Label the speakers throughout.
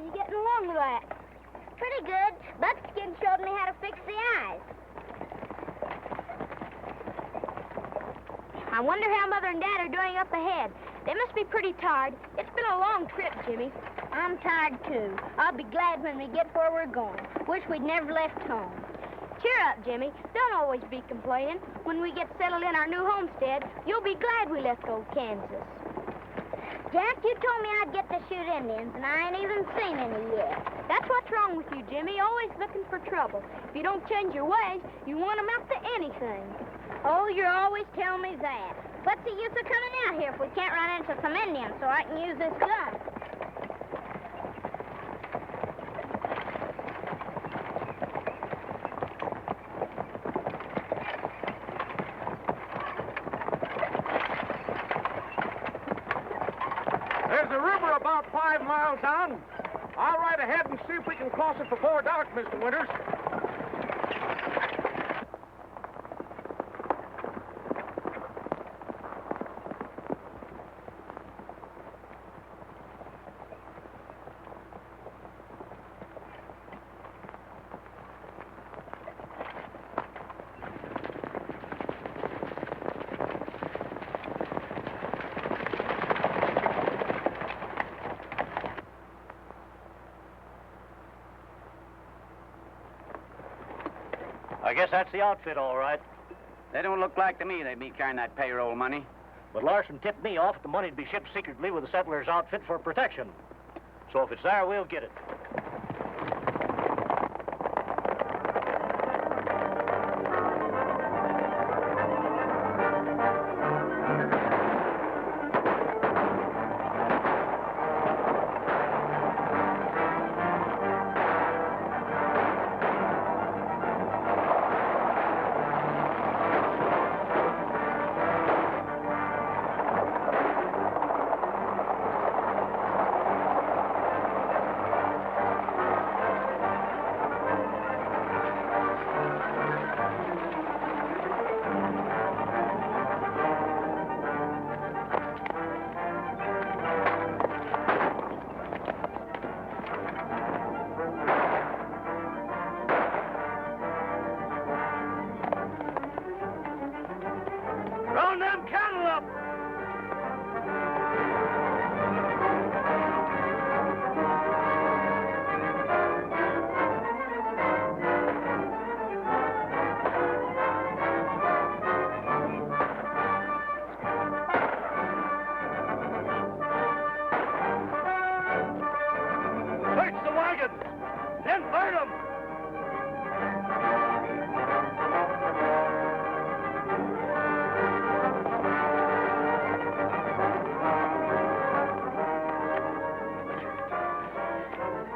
Speaker 1: you getting along with that?
Speaker 2: Pretty good.
Speaker 1: Buckskin showed me how to fix the eyes. I wonder how Mother and Dad are doing up ahead. They must be pretty tired. It's been a long trip, Jimmy. I'm tired, too. I'll be glad when we get where we're going. Wish we'd never left home. Cheer up, Jimmy. Don't always be complaining. When we get settled in our new homestead, you'll be glad we left old Kansas.
Speaker 2: Jack, you told me I'd get to shoot Indians, and I ain't even seen any yet.
Speaker 1: That's what's wrong with you, Jimmy. Always looking for trouble. If you don't change your ways, you want 'em out to anything.
Speaker 2: Oh, you're always telling me that. What's the use of coming out here if we can't run into some Indians so I can use this gun?
Speaker 3: There's a river about 5 miles down. I'll ride ahead and see if we can cross it before dark, Mr. Winters.
Speaker 4: I guess that's the outfit, all right.
Speaker 5: They don't look like to me they'd be carrying that payroll money.
Speaker 4: But Larson tipped me off that the money'd be shipped secretly with the settler's outfit for protection. So if it's there, we'll get it.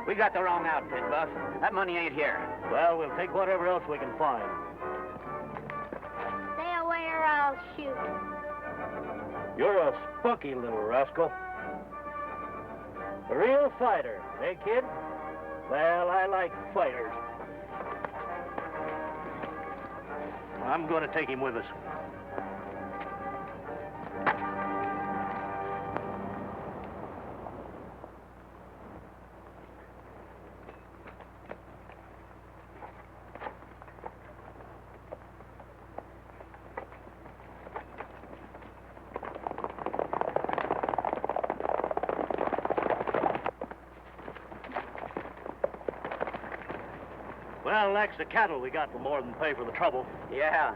Speaker 5: We got the wrong outfit, Buff. That money ain't here.
Speaker 4: Well, we'll take whatever else we can find.
Speaker 2: Stay away or I'll shoot.
Speaker 4: You're a spunky little rascal. A real fighter, eh, kid? Well, I like fighters. I'm going to take him with us. Well, that's the cattle we got will more than pay for the trouble.
Speaker 5: Yeah.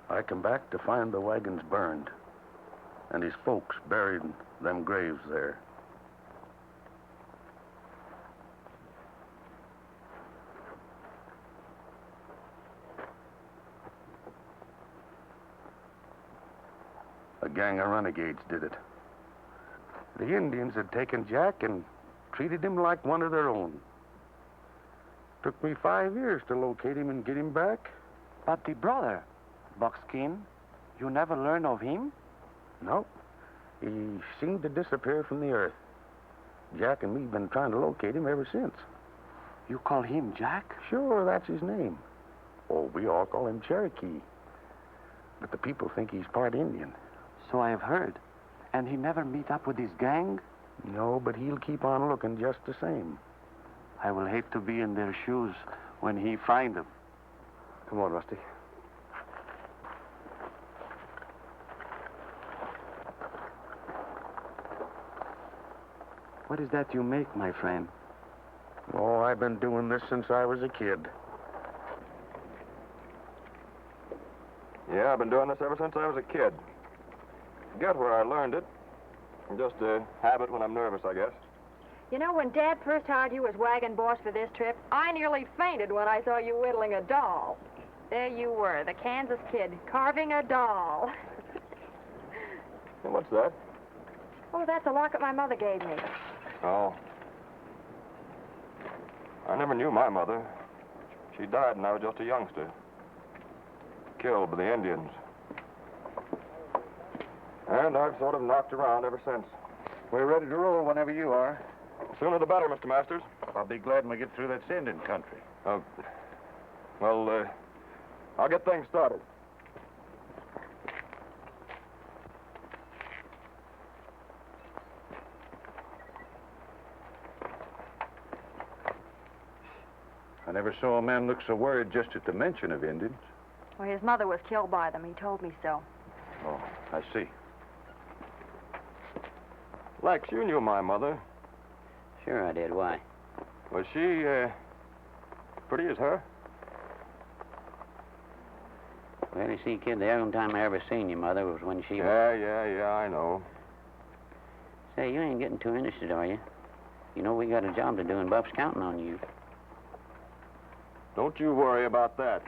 Speaker 6: I come back to find the wagons burned and his folks buried in them graves there. A gang of renegades did it. The Indians had taken Jack and treated him like one of their own. Took me 5 years to locate him and get him back.
Speaker 7: But the brother, Buckskin, you never learn of him?
Speaker 6: No. He seemed to disappear from the earth. Jack and me have been trying to locate him ever since.
Speaker 7: You call him Jack?
Speaker 6: Sure, that's his name. Oh, we all call him Cherokee. But the people think he's part Indian.
Speaker 7: So I have heard. And he never meet up with his gang?
Speaker 6: No, but he'll keep on looking just the same.
Speaker 7: I will hate to be in their shoes when he find them.
Speaker 6: Come on, Rusty.
Speaker 7: What is that you make, my friend?
Speaker 6: Oh, I've been doing this since I was a kid.
Speaker 8: Yeah, I've been doing this ever since I was a kid. Forget where I learned it. Just a habit when I'm nervous, I guess.
Speaker 9: You know, when Dad first hired you as wagon boss for this trip, I nearly fainted when I saw you whittling a doll. There you were, the Kansas kid, carving a doll.
Speaker 8: And what's that?
Speaker 9: Oh, that's a locket my mother gave me.
Speaker 8: Oh. I never knew my mother. She died when I was just a youngster. Killed by the Indians. And I've sort of knocked around ever since.
Speaker 3: We're ready to roll whenever you are.
Speaker 8: Sooner the better, Mr. Masters.
Speaker 3: I'll be glad when we get through that sending country.
Speaker 8: I'll get things started.
Speaker 3: I never saw a man look so worried just at the mention of Indians.
Speaker 9: Well, his mother was killed by them. He told me so.
Speaker 3: Oh, I see.
Speaker 8: Lex, you knew my mother.
Speaker 5: Sure I did. Why?
Speaker 8: Was she, pretty as her?
Speaker 5: Well, you see, kid, the only time I ever seen your mother was when she...
Speaker 8: Yeah, I know.
Speaker 5: Say, you ain't getting too interested, are you? You know we got a job to do, and Buff's counting on you.
Speaker 8: Don't you worry about that.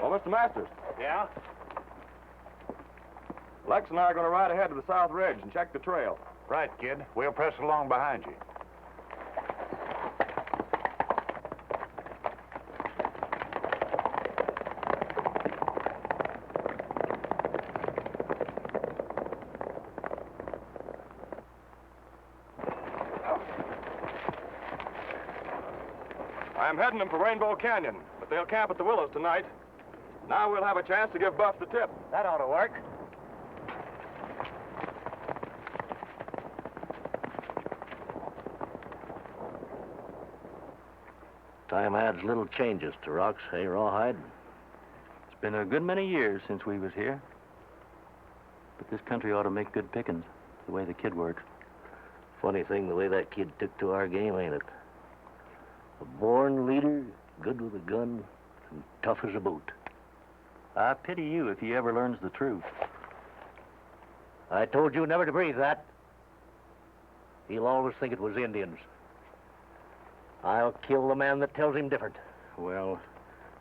Speaker 8: Oh, Mr. Masters.
Speaker 3: Yeah?
Speaker 8: Lex and I are going to ride ahead to the South Ridge and check the trail.
Speaker 3: Right, kid. We'll press along behind you.
Speaker 8: I'm heading them for Rainbow Canyon, but they'll camp at the Willows tonight. Now we'll have a chance to give Buff the tip.
Speaker 3: That ought to work.
Speaker 4: Time adds little changes to rocks, hey, Rawhide?
Speaker 7: It's been a good many years since we was here. But this country ought to make good pickings, the way the kid works.
Speaker 4: Funny thing, the way that kid took to our game, ain't it? A born leader, good with a gun, and tough as a boot.
Speaker 7: I pity you if he ever learns the truth.
Speaker 4: I told you never to breathe that. He'll always think it was Indians. I'll kill the man that tells him different.
Speaker 7: Well,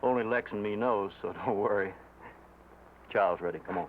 Speaker 7: only Lex and me knows, so don't worry. Chow's ready. Come on.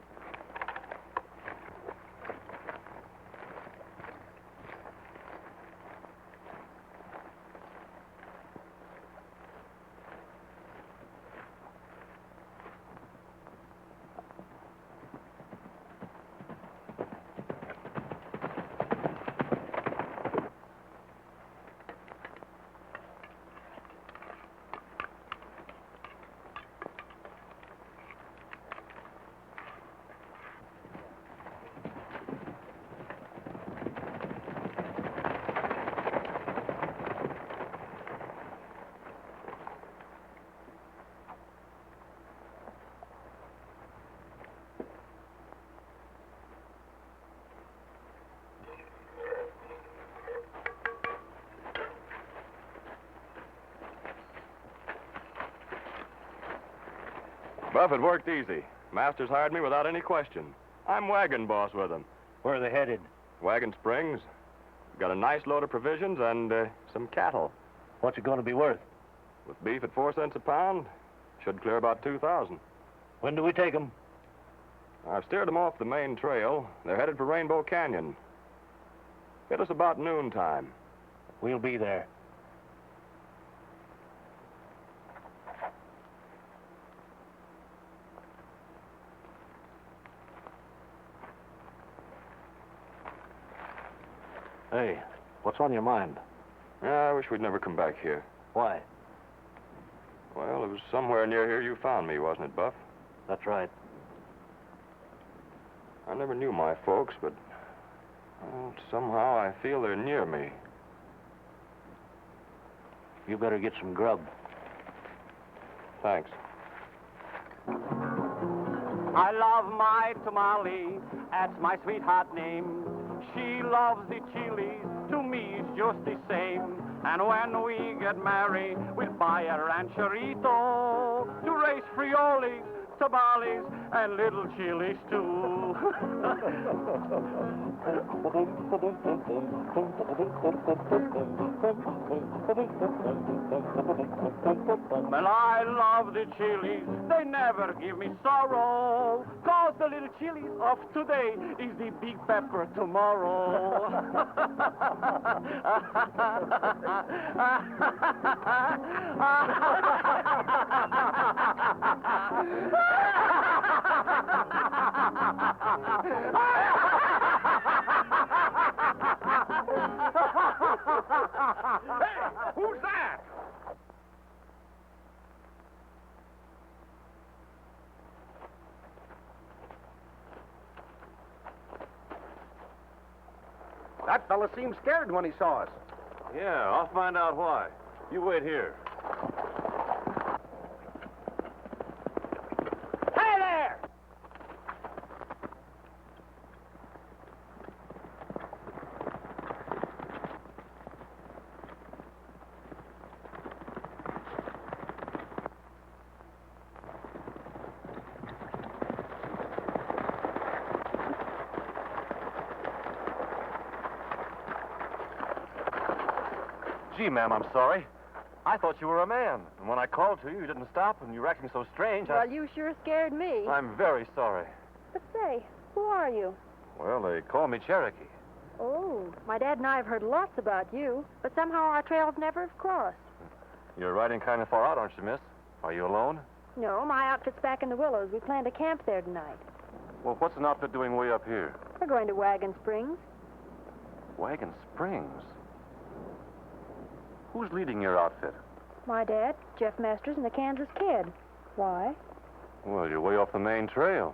Speaker 8: Buff, it worked easy. Masters hired me without any question. I'm wagon boss with them.
Speaker 4: Where are they headed?
Speaker 8: Wagon Springs. Got a nice load of provisions and some cattle.
Speaker 4: What's it going to be worth?
Speaker 8: With beef at 4 cents a pound, should clear about 2,000.
Speaker 4: When do we take them?
Speaker 8: I've steered them off the main trail. They're headed for Rainbow Canyon. Hit us about noontime.
Speaker 4: We'll be there. Hey, what's on your mind?
Speaker 8: Yeah, I wish we'd never come back here.
Speaker 4: Why?
Speaker 8: Well, it was somewhere near here you found me, wasn't it, Buff?
Speaker 4: That's right.
Speaker 8: I never knew my folks, but well, somehow I feel they're near me.
Speaker 4: You better get some grub.
Speaker 8: Thanks.
Speaker 3: I love my tamale, that's my sweetheart name. She loves the chilies, to me it's just the same. And when we get married, we'll buy a rancherito to raise frioles, tamales, and little chilies too. Well, I love the chilies, they never give me sorrow. 'Cause the little chilies of today is the big pepper tomorrow. Hey, who's that?
Speaker 6: That fella seemed scared when he saw us.
Speaker 4: Yeah, I'll find out why. You wait here.
Speaker 3: Hey there!
Speaker 4: Gee, ma'am, I'm sorry. I thought you were a man. And when I called to you, you didn't stop, and you were acting so strange.
Speaker 9: Well, you sure scared me.
Speaker 4: I'm very sorry.
Speaker 9: But say, who are you?
Speaker 4: Well, they call me Cherokee.
Speaker 9: Oh, my dad and I have heard lots about you, but somehow our trails never have crossed.
Speaker 4: You're riding kind of far out, aren't you, miss? Are you alone?
Speaker 9: No, my outfit's back in the Willows. We plan to camp there tonight.
Speaker 4: Well, what's an outfit doing way up here?
Speaker 9: We're going to Wagon Springs.
Speaker 4: Wagon Springs? Who's leading your outfit?
Speaker 9: My dad, Jeff Masters, and the Kansas Kid. Why?
Speaker 4: Well, you're way off the main trail.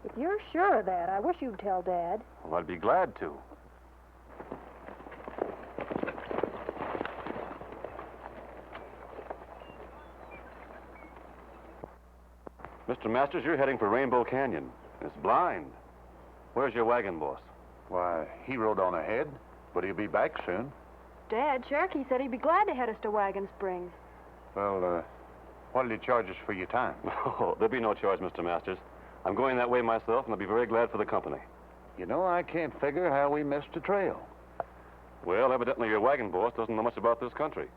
Speaker 9: If you're sure of that, I wish you'd tell Dad.
Speaker 4: Well, I'd be glad to. Mr. Masters, you're heading for Rainbow Canyon. It's blind. Where's your wagon boss?
Speaker 6: Why, he rode on ahead, but he'll be back soon.
Speaker 9: Dad, Cherokee said he'd be glad to head us to Wagon Springs.
Speaker 6: Well, what'll he charge us for your time?
Speaker 4: Oh, there'll be no charge, Mr. Masters. I'm going that way myself, and I'll be very glad for the company.
Speaker 6: You know, I can't figure how we missed a trail.
Speaker 4: Well, evidently your wagon boss doesn't know much about this country.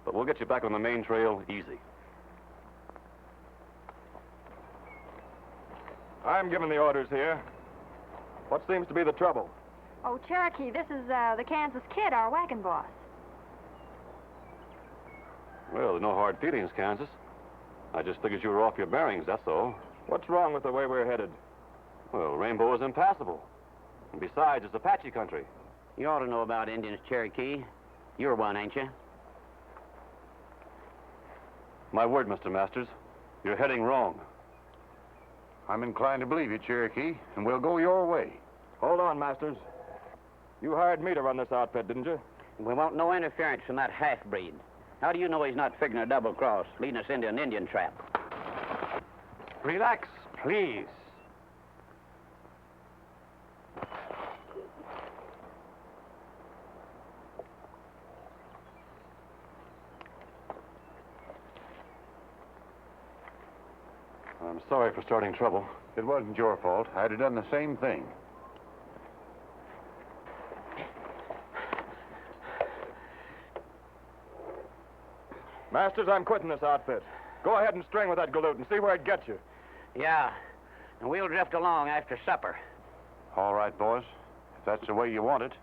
Speaker 4: But we'll get you back on the main trail easy.
Speaker 8: I'm giving the orders here. What seems to be the trouble?
Speaker 9: Oh, Cherokee, this is the Kansas Kid, our wagon boss.
Speaker 4: Well, there's no hard feelings, Kansas. I just figured you were off your bearings, that's all.
Speaker 8: What's wrong with the way we're headed?
Speaker 4: Well, Rainbow is impassable. And besides, it's Apache country.
Speaker 5: You ought to know about Indians, Cherokee. You're one, ain't you?
Speaker 4: My word, Mr. Masters, you're heading wrong.
Speaker 6: I'm inclined to believe you, Cherokee, and we'll go your way.
Speaker 8: Hold on, Masters. You hired me to run this outfit, didn't you?
Speaker 5: We want no interference from that half-breed. How do you know he's not figuring a double cross, leading us into an Indian trap?
Speaker 4: Relax, please.
Speaker 8: I'm sorry for starting trouble.
Speaker 10: It wasn't your fault. I'd have done the same thing.
Speaker 8: Masters, I'm quitting this outfit. Go ahead and string with that galoot and see where it gets you.
Speaker 5: Yeah, and we'll drift along after supper.
Speaker 10: All right, boys. If that's the way you want it.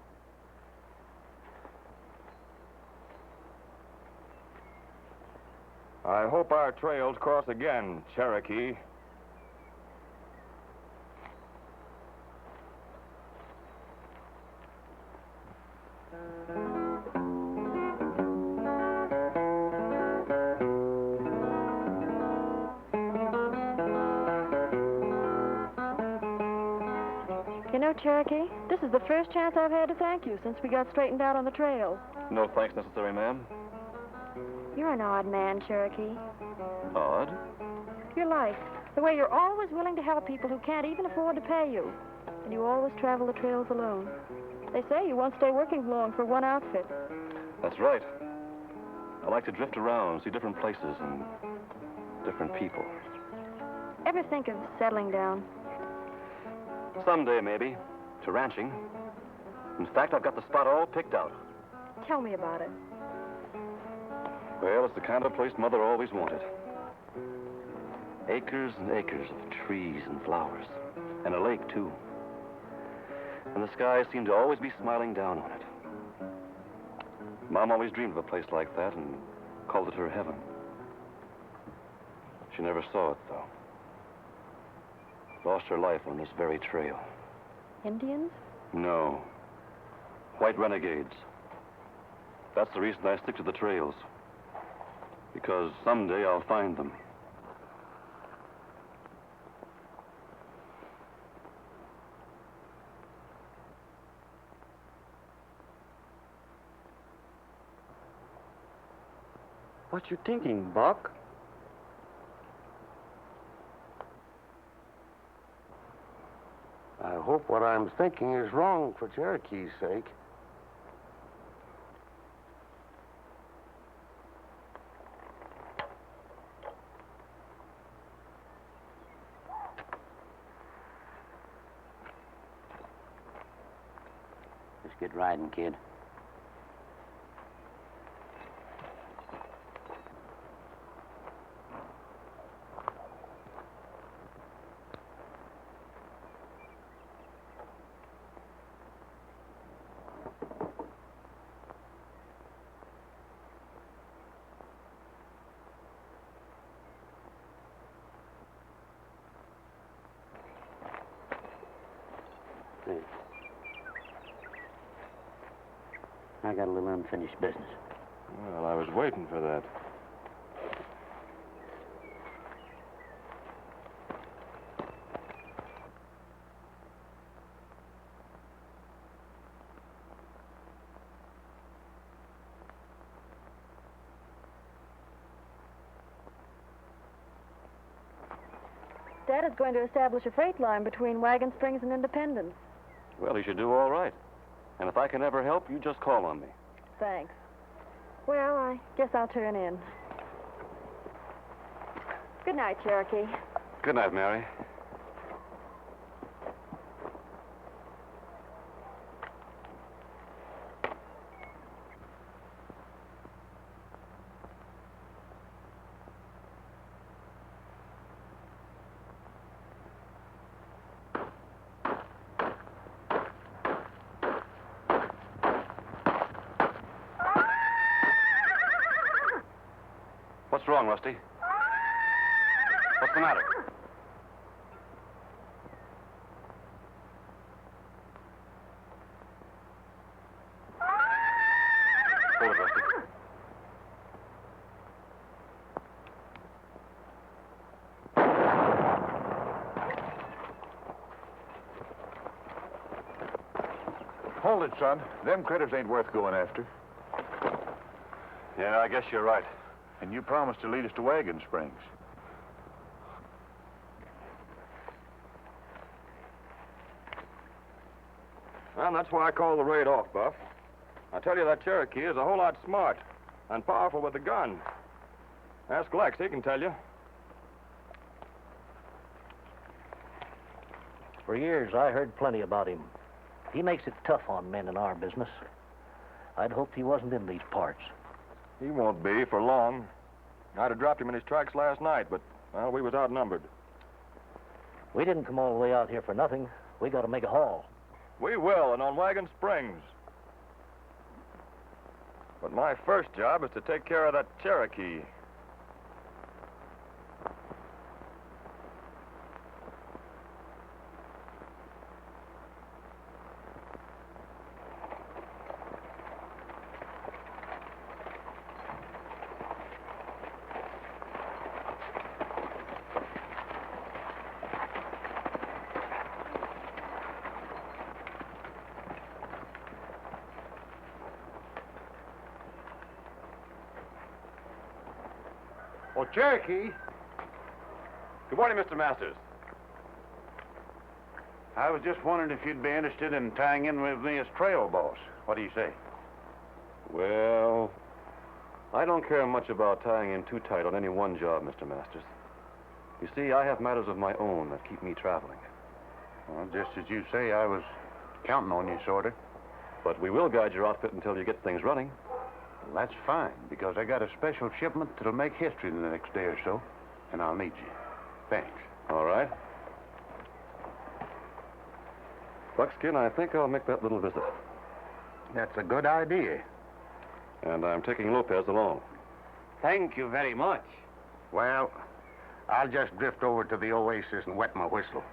Speaker 8: I hope our trails cross again, Cherokee.
Speaker 9: You know, Cherokee, this is the first chance I've had to thank you since we got straightened out on the trails.
Speaker 8: No thanks necessary, ma'am.
Speaker 9: You're an odd man, Cherokee.
Speaker 8: Odd?
Speaker 9: Your life, the way you're always willing to help people who can't even afford to pay you. And you always travel the trails alone. They say you won't stay working long for one outfit.
Speaker 8: That's right. I like to drift around, see different places and different people.
Speaker 9: Ever think of settling down?
Speaker 8: Someday, maybe, to ranching. In fact, I've got the spot all picked out.
Speaker 9: Tell me about it.
Speaker 8: Well, it's the kind of place Mother always wanted. Acres and acres of trees and flowers. And a lake, too. And the skies seem to always be smiling down on it. Mom always dreamed of a place like that and called it her heaven. She never saw it, though. Lost her life on this very trail.
Speaker 9: Indians?
Speaker 8: No. White renegades. That's the reason I stick to the trails. Because someday I'll find them.
Speaker 6: What you thinking, Buck? I hope what I'm thinking is wrong for Cherokee's sake.
Speaker 5: Let's get riding, kid. I got a little unfinished business.
Speaker 8: Well, I was waiting for that.
Speaker 9: Dad is going to establish a freight line between Wagon Springs and Independence.
Speaker 8: Well, he should do all right. And if I can ever help, you just call on me.
Speaker 9: Thanks. Well, I guess I'll turn in. Good night, Cherokee.
Speaker 8: Good night, Mary. What's wrong, Rusty? What's the matter? Hold it, Rusty.
Speaker 10: Hold it, son. Them critters ain't worth going after.
Speaker 8: Yeah, I guess you're right.
Speaker 10: And you promised to lead us to Wagon Springs.
Speaker 8: Well, that's why I call the raid off, Buff. I tell you, that Cherokee is a whole lot smart and powerful with a gun. Ask Lex, he can tell you.
Speaker 4: For years, I heard plenty about him. He makes it tough on men in our business. I'd hoped he wasn't in these parts.
Speaker 8: He won't be for long. I'd have dropped him in his tracks last night, but, well, we was outnumbered.
Speaker 4: We didn't come all the way out here for nothing. We got to make a haul.
Speaker 8: We will, and on Wagon Springs. But my first job is to take care of that Cherokee.
Speaker 6: Oh, Cherokee.
Speaker 3: Good morning, Mr. Masters.
Speaker 6: I was just wondering if you'd be interested in tying in with me as trail boss. What do you say?
Speaker 3: Well, I don't care much about tying in too tight on any one job, Mr. Masters. You see, I have matters of my own that keep me traveling.
Speaker 6: Well, just as you say, I was counting on you, sort of.
Speaker 3: But we will guide your outfit until you get things running.
Speaker 6: Well, that's fine, because I got a special shipment that'll make history in the next day or so, and I'll need you. Thanks.
Speaker 3: All right. Buckskin, I think I'll make that little visit.
Speaker 6: That's a good idea.
Speaker 3: And I'm taking Lopez along.
Speaker 5: Thank you very much.
Speaker 6: Well, I'll just drift over to the oasis and wet my whistle.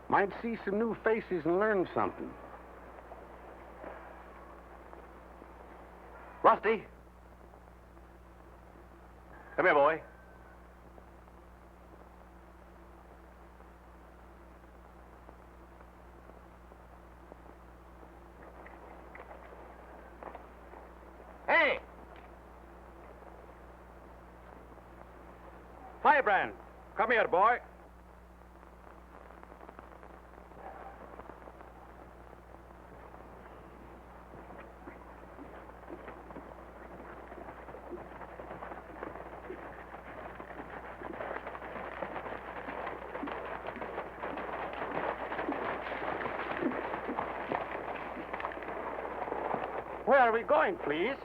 Speaker 6: Might see some new faces and learn something.
Speaker 3: Rusty! Come here, boy.
Speaker 5: Hey!
Speaker 3: Firebrand, come here, boy.
Speaker 5: Where are we going, please?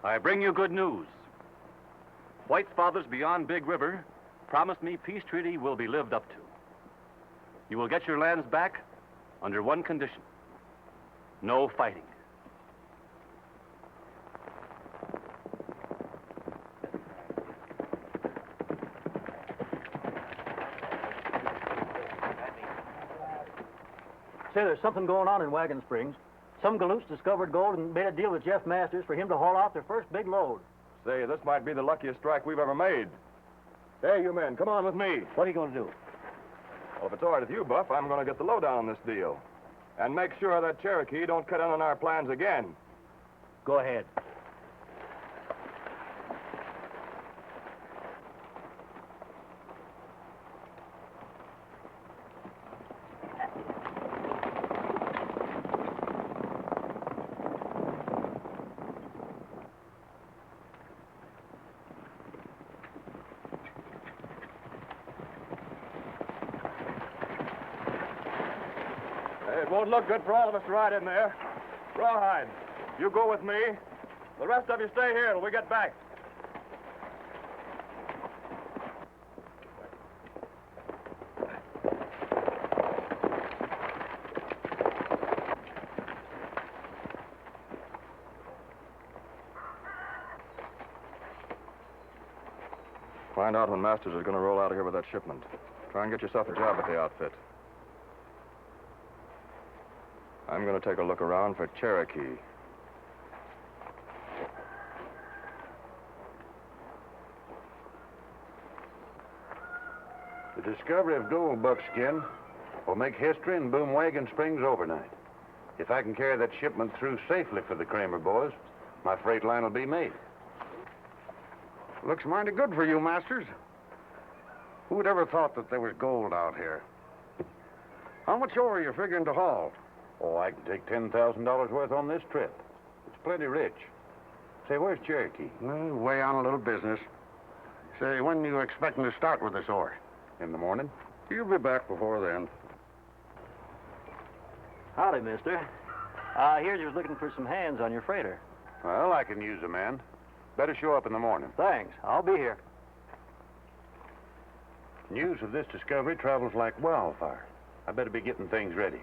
Speaker 3: I bring you good news. White's fathers beyond Big River promised me peace treaty will be lived up to. You will get your lands back under one condition: no fighting.
Speaker 4: Say, there's something going on in Wagon Springs. Some galoots discovered gold and made a deal with Jeff Masters for him to haul out their first big load.
Speaker 8: Say, this might be the luckiest strike we've ever made. Hey, you men, come on with me.
Speaker 4: What are you going to do?
Speaker 8: Well, if it's all right with you, Buff, I'm going to get the lowdown on this deal. And make sure that Cherokee don't cut in on our plans again.
Speaker 4: Go ahead.
Speaker 8: It won't look good for all of us to ride in there. Rawhide, you go with me. The rest of you stay here till we get back. Find out when Masters is going to roll out of here with that shipment. Try and get yourself a job at the outfit. I'm going to take a look around for Cherokee.
Speaker 10: The discovery of gold buckskin will make history in Boom Wagon Springs overnight. If I can carry that shipment through safely for the Kramer boys, my freight line will be made.
Speaker 6: Looks mighty good for you, Masters. Who'd ever thought that there was gold out here? How much ore are you figuring to haul?
Speaker 10: Oh, I can take $10,000 worth on this trip. It's plenty rich. Say, where's Cherokee?
Speaker 6: Well, way on a little business. Say, when are you expecting to start with this ore?
Speaker 10: In the morning?
Speaker 6: You'll be back before then.
Speaker 7: Howdy, mister. Here's you're looking for some hands on your freighter.
Speaker 10: Well, I can use a man. Better show up in the morning.
Speaker 7: Thanks. I'll be here.
Speaker 10: News of this discovery travels like wildfire. I better be getting things ready.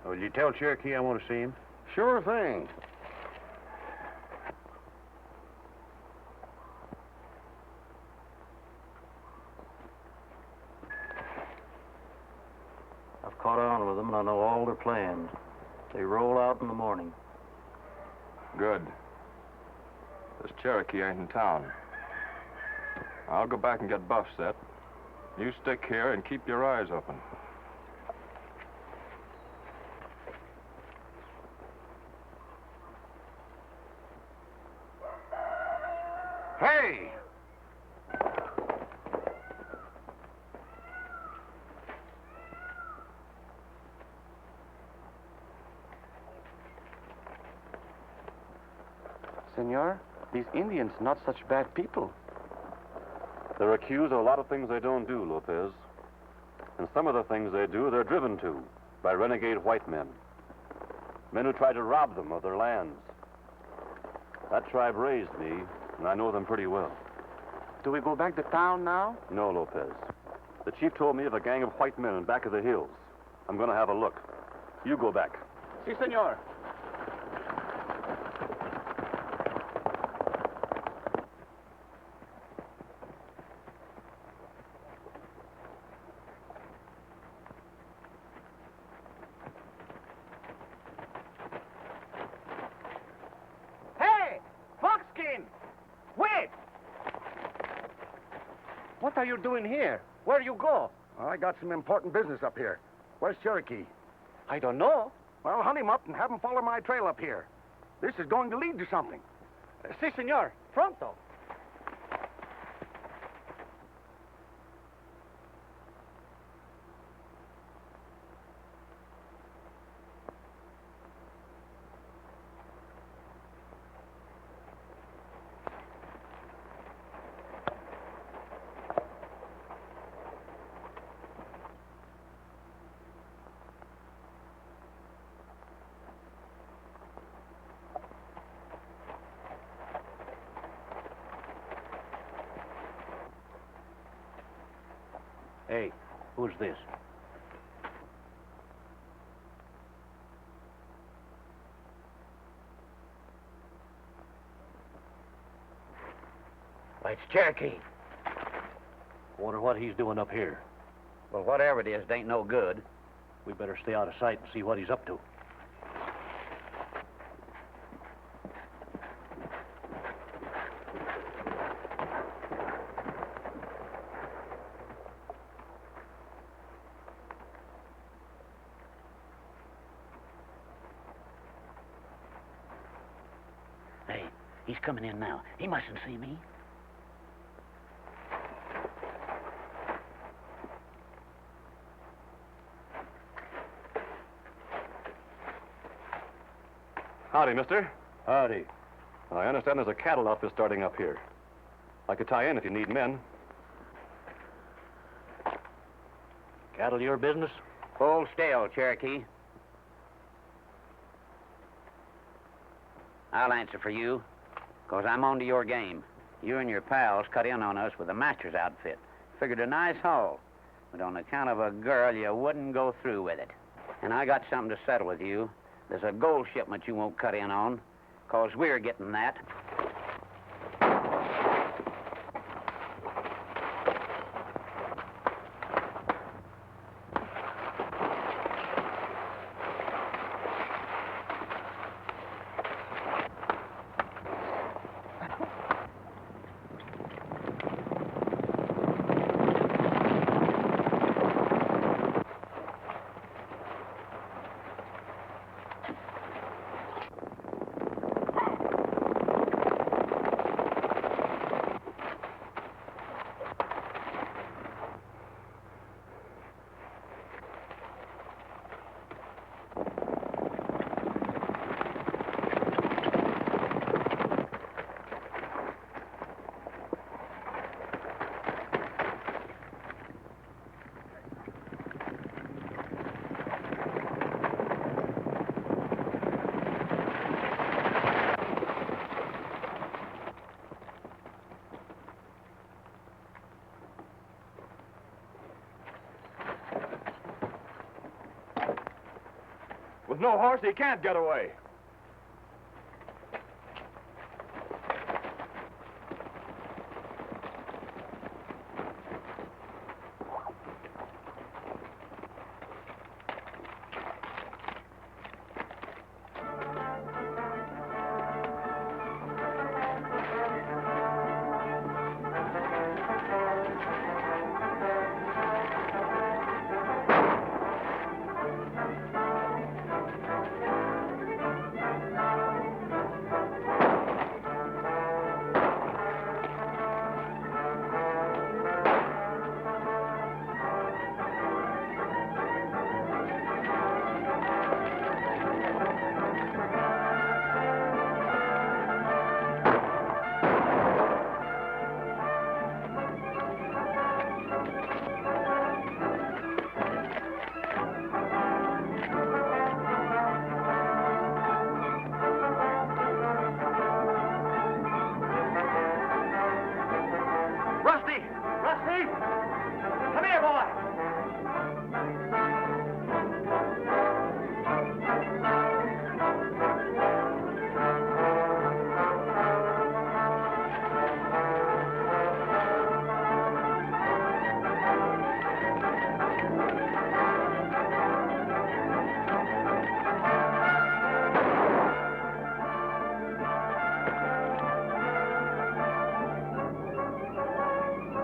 Speaker 10: Will you tell Cherokee I want to see him?
Speaker 6: Sure thing.
Speaker 7: I've caught on with them, and I know all their plans. They roll out in the morning.
Speaker 8: Good. This Cherokee ain't in town. I'll go back and get Buff set. You stick here and keep your eyes open.
Speaker 6: Hey!
Speaker 3: Senor, these Indians not such bad people.
Speaker 11: They're accused of a lot of things they don't do, Lopez. And some of the things they do, they're driven to by renegade white men. Men who try to rob them of their lands. That tribe raised me, and I know them pretty well.
Speaker 3: Do we go back to town now?
Speaker 11: No, Lopez. The chief told me of a gang of white men in back of the hills. I'm going to have a look. You go back.
Speaker 3: Si, senor.
Speaker 6: What are you doing here? Where you go? I got some important business up here. Where's Cherokee? I don't know. Well, hunt him up and have him follow my trail up here. This is going to lead to something. Si, senor. Pronto.
Speaker 4: Hey, who's this?
Speaker 5: Why, it's Cherokee.
Speaker 4: Wonder what he's doing up here.
Speaker 5: Well, whatever it is, it ain't no good.
Speaker 4: We better stay out of sight and see what he's up to.
Speaker 5: Hey, he's coming in now. He mustn't see me.
Speaker 11: Howdy, mister.
Speaker 4: Howdy.
Speaker 11: I understand there's a cattle outfit starting up here. I could tie in if you need men.
Speaker 4: Cattle your business?
Speaker 5: Hold still, Cherokee. I'll answer for you, 'cause I'm on to your game. You and your pals cut in on us with a matcher's outfit. Figured a nice haul, but on account of a girl, you wouldn't go through with it. And I got something to settle with you. There's a gold shipment you won't cut in on, 'cause we're getting that.
Speaker 8: With no horse, he can't get away.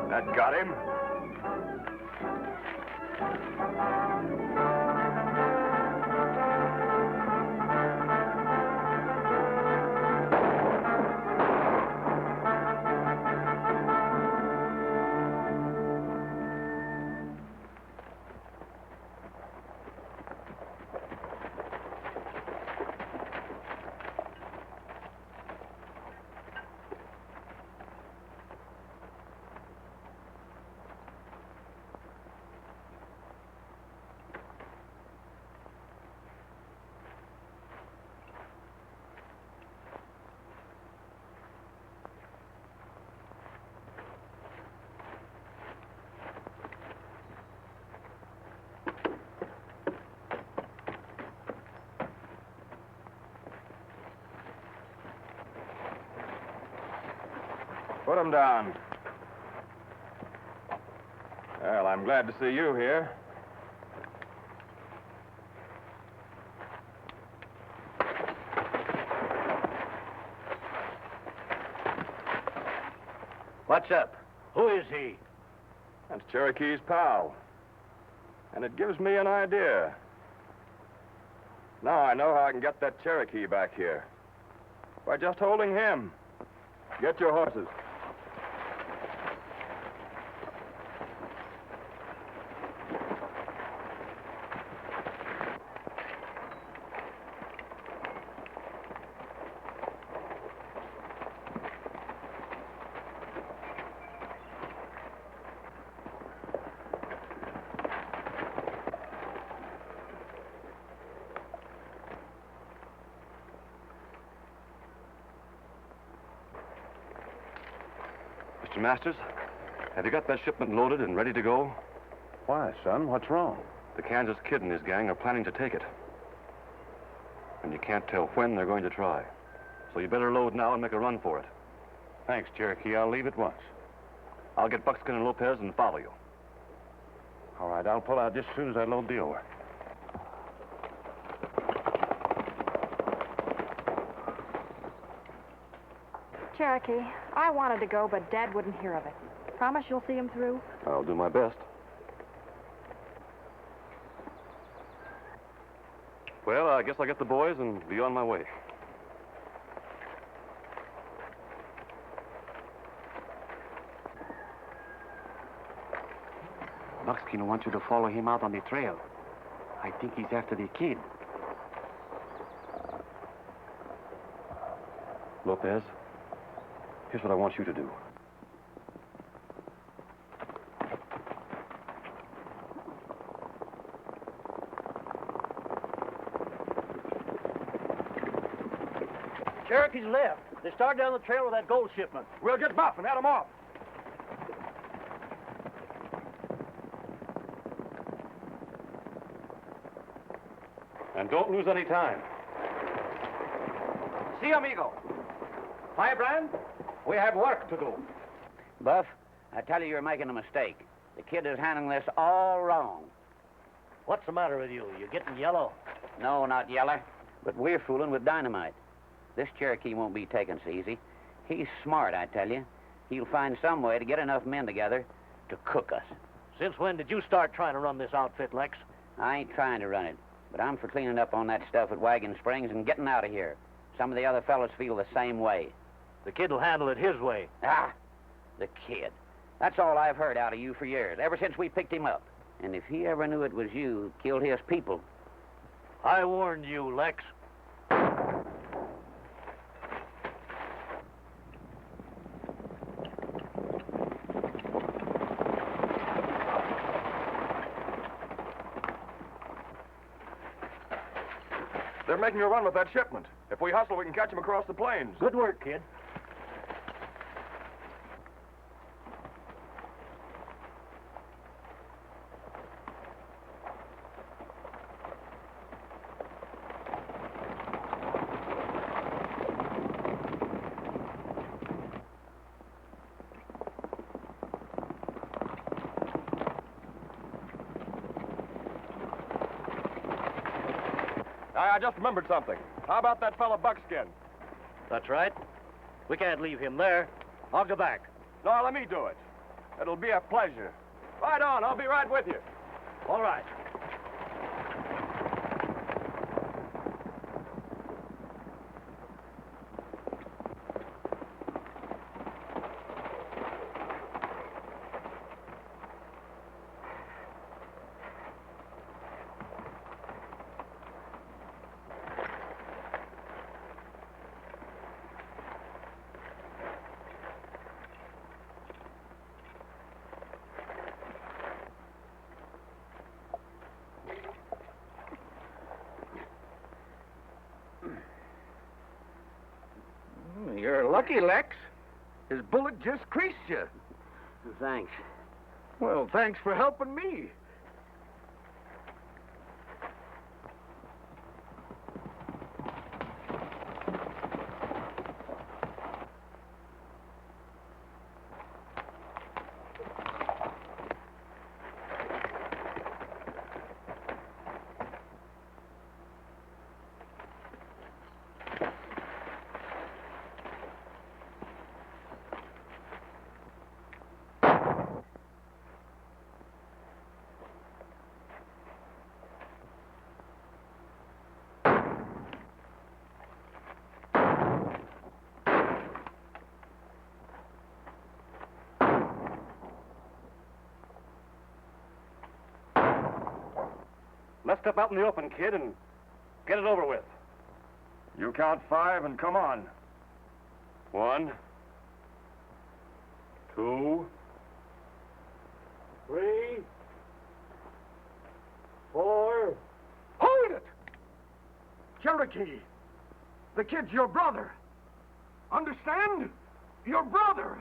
Speaker 8: That got him. Put him down. Well, I'm glad to see you here.
Speaker 4: What's up? Who is he?
Speaker 8: That's Cherokee's pal. And it gives me an idea. Now I know how I can get that Cherokee back here. By just holding him. Get your horses.
Speaker 11: Mr. Masters, have you got that shipment loaded and ready to go?
Speaker 10: Why, son? What's wrong?
Speaker 11: The Kansas Kid and his gang are planning to take it. And you can't tell when they're going to try. So you better load now and make a run for it.
Speaker 10: Thanks, Cherokee. I'll leave at once.
Speaker 11: I'll get Buckskin and Lopez and follow you.
Speaker 10: All right, I'll pull out just as soon as I load the ore.
Speaker 9: Cherokee, I wanted to go, but Dad wouldn't hear of it. Promise you'll see him through?
Speaker 11: I'll do my best. Well, I guess I'll get the boys and be on my way.
Speaker 5: Buckskin wants you to follow him out on the trail. I think he's after the kid.
Speaker 11: Lopez, here's what I want you to do.
Speaker 4: Cherokee's left. They started down the trail with that gold shipment.
Speaker 8: We'll get Buff and head him off.
Speaker 11: And don't lose any time.
Speaker 3: Si, amigo. Firebrand, we have work to do.
Speaker 5: Buff, I tell you, you're making a mistake. The kid is handling this all wrong.
Speaker 4: What's the matter with you? You getting yellow?
Speaker 5: No, not Yeller, but we're fooling with dynamite. This Cherokee won't be taken so easy. He's smart, I tell you. He'll find some way to get enough men together to cook us.
Speaker 4: Since when did you start trying to run this outfit, Lex?
Speaker 5: I ain't trying to run it, but I'm for cleaning up on that stuff at Wagon Springs and getting out of here. Some of the other fellows feel the same way.
Speaker 4: The kid will handle it his way.
Speaker 5: Ah, the kid. That's all I've heard out of you for years, ever since we picked him up. And if he ever knew it was you who killed his people...
Speaker 4: I warned you, Lex.
Speaker 8: They're making a run with that shipment. If we hustle, we can catch them across the plains.
Speaker 4: Good work, kid.
Speaker 8: I just remembered something. How about that fellow Buckskin?
Speaker 4: That's right. We can't leave him there. I'll go back.
Speaker 8: No, let me do it. It'll be a pleasure. Right on, I'll be right with you.
Speaker 4: All right.
Speaker 6: You're lucky, Lex. His bullet just creased you.
Speaker 5: Thanks.
Speaker 6: Well, thanks for helping me.
Speaker 11: Let's step out in the open, kid, and get it over with.
Speaker 8: You count 5 and come on.
Speaker 11: 1, 2,
Speaker 4: 3, 4.
Speaker 6: Hold it! Cherokee, the kid's your brother. Understand? Your brother.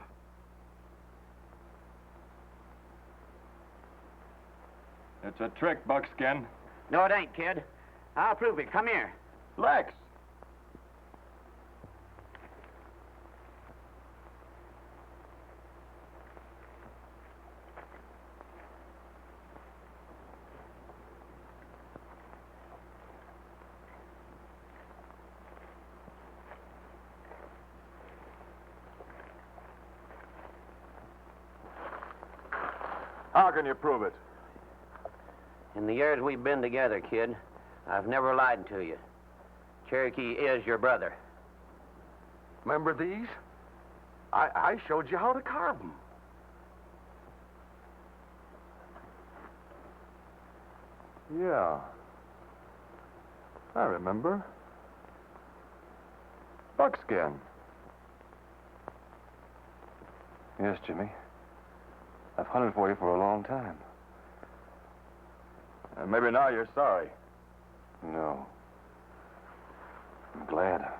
Speaker 8: It's a trick, Buckskin.
Speaker 5: No, it ain't, kid. I'll prove it. Come here.
Speaker 8: Lex! How can you prove it?
Speaker 5: In the years we've been together, kid, I've never lied to you. Cherokee is your brother.
Speaker 6: Remember these? I showed you how to carve them.
Speaker 8: Yeah. I remember. Buckskin. Yes, Jimmy. I've hunted for you for a long time. Maybe now you're sorry. No. I'm glad.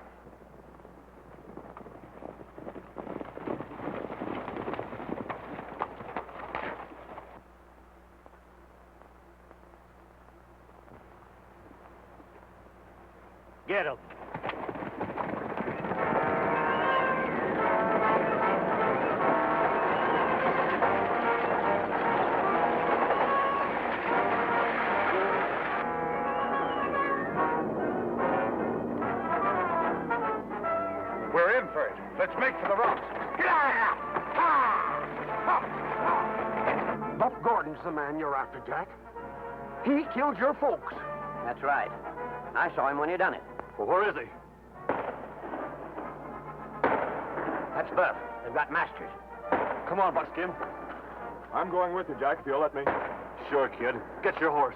Speaker 4: Get him.
Speaker 10: We're in for it. Let's make for the rocks.
Speaker 12: Buck Gordon's the man you're after, Jack. He killed your folks.
Speaker 5: That's right. I saw him when he done it.
Speaker 11: Well, where is he?
Speaker 5: That's Buff. They've got Masters.
Speaker 11: Come on, Buckskin.
Speaker 8: I'm going with you, Jack, if you'll let me.
Speaker 11: Sure, kid. Get your horse.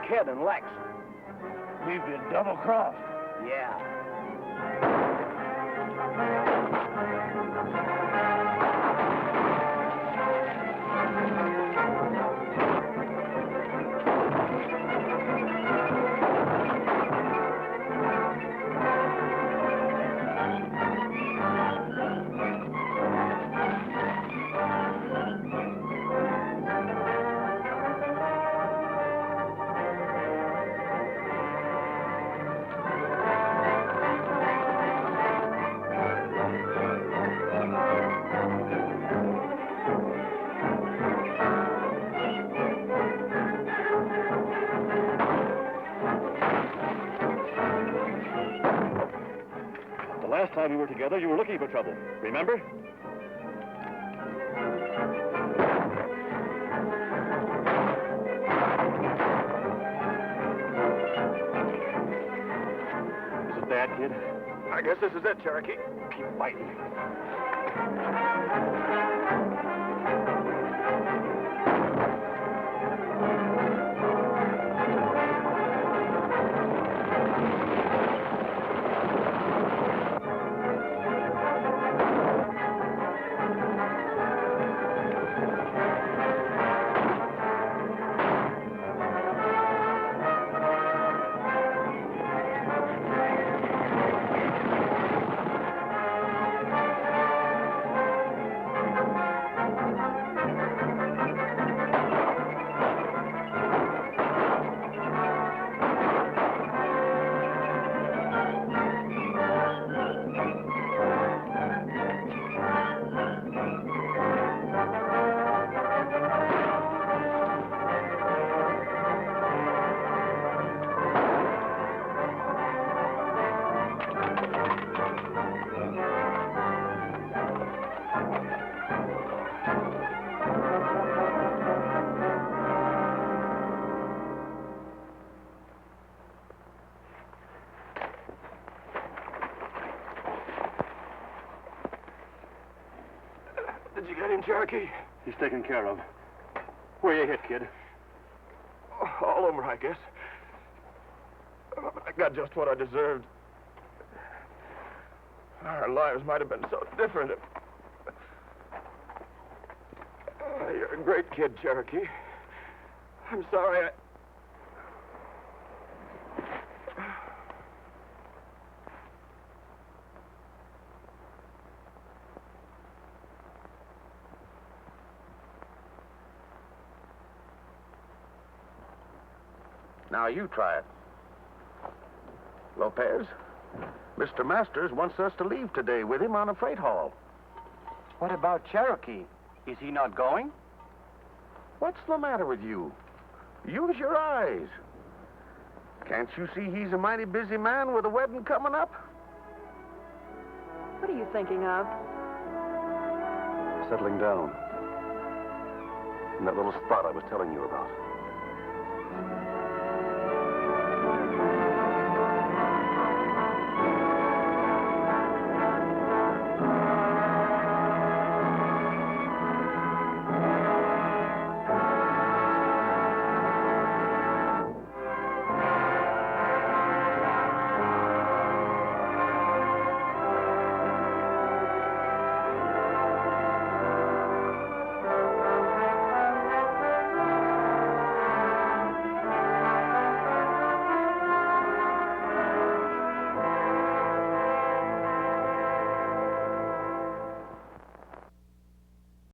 Speaker 4: Kid and Lex. We've been double-crossed.
Speaker 5: Yeah.
Speaker 11: Last time we were together, you were looking for trouble. Remember? Is it bad, kid?
Speaker 10: I guess this is it, Cherokee. Keep fighting.
Speaker 8: Did you get him, Cherokee?
Speaker 11: He's taken care of. Where you hit, kid?
Speaker 8: All over, I guess. I got just what I deserved. Our lives might have been so different if... You're a great kid, Cherokee. I'm sorry
Speaker 6: Now you try it. Lopez, Mr. Masters wants us to leave today with him on a freight haul.
Speaker 3: What about Cherokee? Is he not going?
Speaker 6: What's the matter with you? Use your eyes. Can't you see he's a mighty busy man with a wedding coming up?
Speaker 9: What are you thinking of?
Speaker 11: Settling down. In that little spot I was telling you about.